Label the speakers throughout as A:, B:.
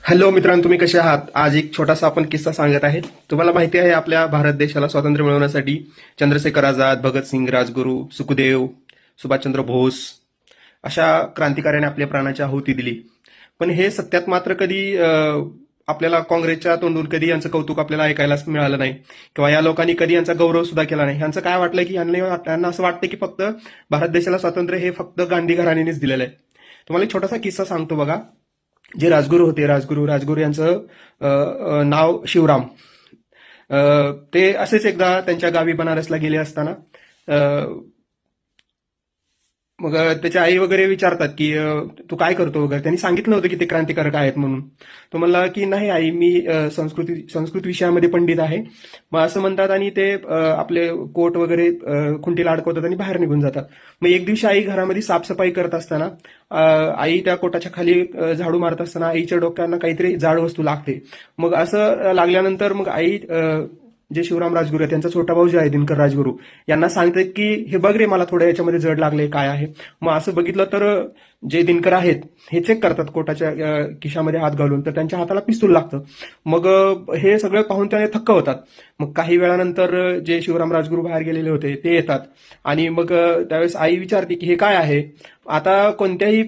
A: Hello मित्रांनो, तुम्ही कसे आहात? आज एक छोटासा आपण किस्सा सांगत आहे. तुम्हाला माहिती आहे, आपल्या भारत देशाला स्वातंत्र्य मिळवण्यासाठी चंद्रशेखर आझाद, भगतसिंग, राजगुरू, सुखदेव, सुभाषचंद्र बोस अशा क्रांतिकारकांनी आपल्या प्राणाची आहुती दिली. पण हे सत्यात मात्र कधी आपल्याला काँग्रेसच्या तोंडून कधी यांचं कौतुक आपल्याला ऐकायलाच मिळालं नाही, किंवा या लोकांनी कधी यांचा गौरव सुद्धा केला नाही. यांचं काय वाटलं की यांना असं वाटतं की फक्त भारत देशाला स्वातंत्र्य हे फक्त गांधी घराण्यानेच दिलेलं आहे. तुम्हाला एक छोटासा किस्सा सांगतो बघा. जे राजगुरू होते, राजगुरू यांचं नाव शिवराम. ते असेच एकदा त्यांच्या गावी बनारसला गेले असताना मग त्याच्या आई वगैरे विचारतात की तू काय करतो वगैरे. त्यांनी सांगितलं होतं की ते क्रांतिकारक आहेत म्हणून. तो म्हणला की नाही आई, मी संस्कृत विषयामध्ये पंडित आहे. मग असं म्हणतात आणि ते आपले कोट वगैरे खुंटीला अडकवतात आणि बाहेर निघून जातात. मग एक दिवशी आई घरामध्ये साफसफाई करत असताना आई त्या कोटाच्या खाली झाडू मारत असताना आईच्या डोक्यांना काहीतरी जाड वस्तू लागते. मग असं लागल्यानंतर मग आई जे शिवराम राजगुरू आहे त्यांचा छोटा भाऊ जे आहे दिनकर राजगुरू यांना सांगतात की हे बघ रे, मला थोडं याच्यामध्ये जड लागले, काय आहे. मग असं बघितलं तर जे दिनकर आहेत हे चेक करतात कोटाच्या खिशामध्ये हात घालून, तर त्यांच्या हाताला पिस्तूल लागतं. मग हे सगळं पाहून त्याने थक्क होतात. मग काही वेळानंतर जे शिवराम राजगुरू बाहेर गेलेले होते ते येतात आणि मग त्यावेळेस आई विचारते की हे काय आहे. आता कोणत्याही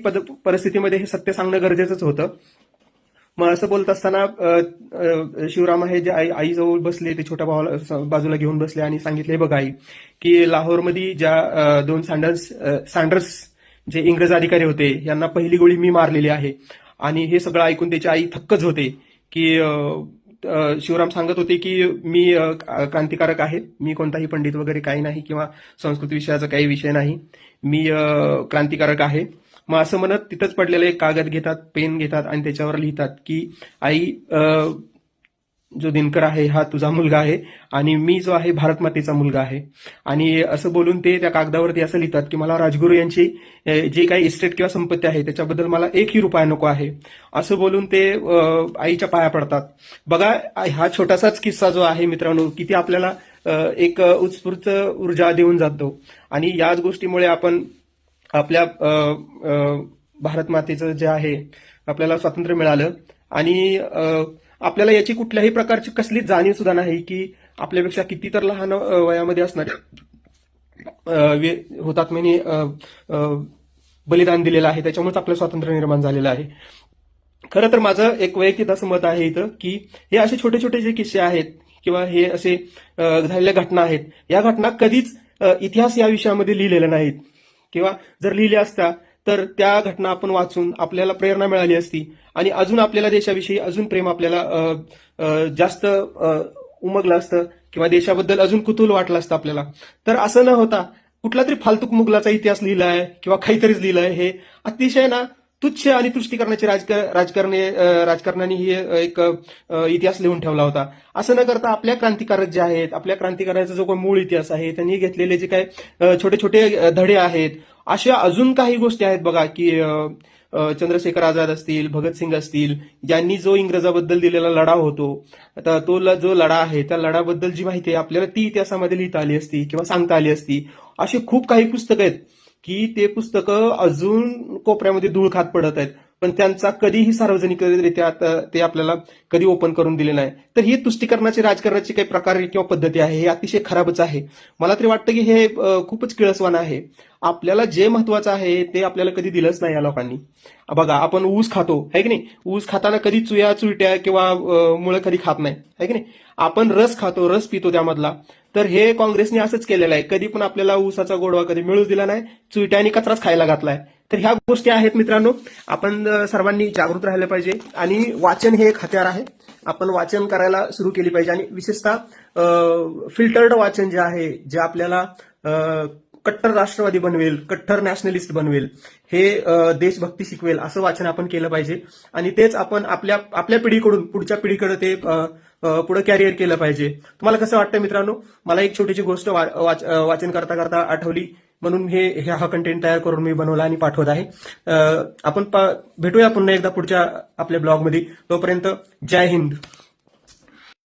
A: परिस्थितीमध्ये हे सत्य सांगणं गरजेचंच होतं. मग असं बोलत असताना शिवराम आहे जे आईजवळ बसले, ते छोट्या भावाला बाजूला घेऊन बसले आणि सांगितले, बघ आई, की लाहोरमध्ये ज्या दोन सँडर्स जे इंग्रज अधिकारी होते यांना पहिली गोळी मी मारलेली आहे. आणि हे सगळं ऐकून त्याची आई थक्कच होते की शिवराम सांगत होते की मी क्रांतिकारक आहे, मी कोणताही पंडित वगैरे काही नाही, किंवा संस्कृत विषयाचा काही विषय नाही, मी क्रांतिकारक आहे. मग असं म्हणत तिथंच पडलेलं एक कागद घेतात, पेन घेतात आणि त्याच्यावर लिहितात की आई, जो दिनकर आहे हा तुझा मुलगा आहे आणि मी जो आहे भारत मातेचा मुलगा आहे. आणि असं बोलून ते त्या कागदावरती असं लिहितात की मला राजगुरू यांची जे काही इस्टेट किंवा संपत्ती आहे त्याच्याबद्दल मला 1ही रुपया नको आहे. असं बोलून ते आईच्या पाया पडतात. बघा, हा छोटासाच किस्सा जो आहे मित्रांनो, किती आपल्याला एक उत्स्फूर्त ऊर्जा देऊन जातो. आणि याच गोष्टीमुळे आपण आपल्या भारत मातेचं जे आहे आपल्याला स्वातंत्र्य मिळालं. आणि आपल्याला याची कुठल्याही प्रकारची कसलीच जाणीव सुद्धा नाही की आपल्यापेक्षा किती तर लहान वयामध्ये असणाऱ्या हुतात्म्यांनी बलिदान दिलेलं आहे, त्याच्यामुळेच आपलं स्वातंत्र्य निर्माण झालेलं आहे. खरं तर माझं एक वैयक्तिक असं मत आहे इथं की हे असे छोटे छोटे जे किस्से आहेत किंवा हे असे झालेल्या घटना आहेत, या घटना कधीच इतिहास या विषयामध्ये लिहिलेल्या नाहीत, किंवा जर लिहिल्या असत्या तर त्या घटना आपण वाचून आपल्याला प्रेरणा मिळाली असती आणि अजून आपल्याला देशाविषयी अजून प्रेम आपल्याला जास्त उमगलं असतं, किंवा देशाबद्दल अजून कुतूहल वाटलं असतं आपल्याला. तर असं न होता कुठला तरी फालतूक मुघलाचा इतिहास लिहिलाय किंवा काहीतरीच लिहिलंय, हे अतिशय ना तुच्छ आणि तुष्टीकरणाचे राजकारण्यांनी ही एक इतिहास लिहून ठेवला होता. असं न करता आपल्या क्रांतिकारक जे आहेत, आपल्या क्रांतिकारकाचा जो काही मूळ इतिहास आहे, त्यांनी घेतलेले जे काही छोटे छोटे धडे आहेत, अशा अजून काही गोष्टी आहेत बघा की चंद्रशेखर आझाद असतील, भगतसिंग असतील, ज्यांनी जो इंग्रजाबद्दल दिलेला लढा होतो, आता तो जो लढा आहे त्या लढ्याबद्दल जी माहिती आहे आपल्याला ती इतिहासामध्ये लिहिता आली असती किंवा सांगता आली असती. अशी खूप काही पुस्तकं आहेत की ते पुस्तकं अजून कोपऱ्यामध्ये धूळ खात पडत आहेत, पण त्यांचा कधीही सार्वजनिकरित्या ते आपल्याला कधी ओपन करून दिले नाही. तर ही तुष्टीकरणाची राजकारणाची काही प्रकार किंवा पद्धती आहे, हे अतिशय खराबच आहे. मला तरी वाटतं की हे खूपच किळसवान आहे. आपल्याला जे महत्वाचं आहे ते आपल्याला कधी दिलंच नाही या लोकांनी. बघा, आपण ऊस खातो है की नाही, ऊस खाताना कधी चुलट्या किंवा मुळं कधी खात नाही है की नाही. आपण रस खातो, रस पितो त्यामधला. तर हे काँग्रेसने असंच केलेलं आहे, कधी पण आपल्याला ऊसाचा गोडवा कधी मिळूच दिला नाही, चुलट्या आणि कचराच खायला घातलाय. तर ह्या गोष्टी आहेत मित्रांनो, आपण सर्वांनी जागृत राहिलं पाहिजे. आणि वाचन हे एक हत्यार आहे, आपण वाचन करायला सुरू केली पाहिजे. आणि विशेषतः फिल्टर्ड वाचन जे आहे, जे आपल्याला कट्टर राष्ट्रवादी बनवेल, कट्टर नॅशनलिस्ट बनवेल, हे देशभक्ती शिकवेल, असं वाचन आपण केलं पाहिजे. आणि तेच आपण आपल्या पिढीकडून पुढच्या पिढीकडे ते पुढे कॅरियर केलं पाहिजे. तुम्हाला कसं वाटतं मित्रांनो? मला एक छोटीशी गोष्ट वाचन करता करता आठवली, म्हणून हा कंटेंट तयार करून मी बनवला आणि पाठवत आहे. आपण भेटूया पुन्हा एकदा पुढच्या आपल्या ब्लॉगमध्ये. तोपर्यंत जय हिंद.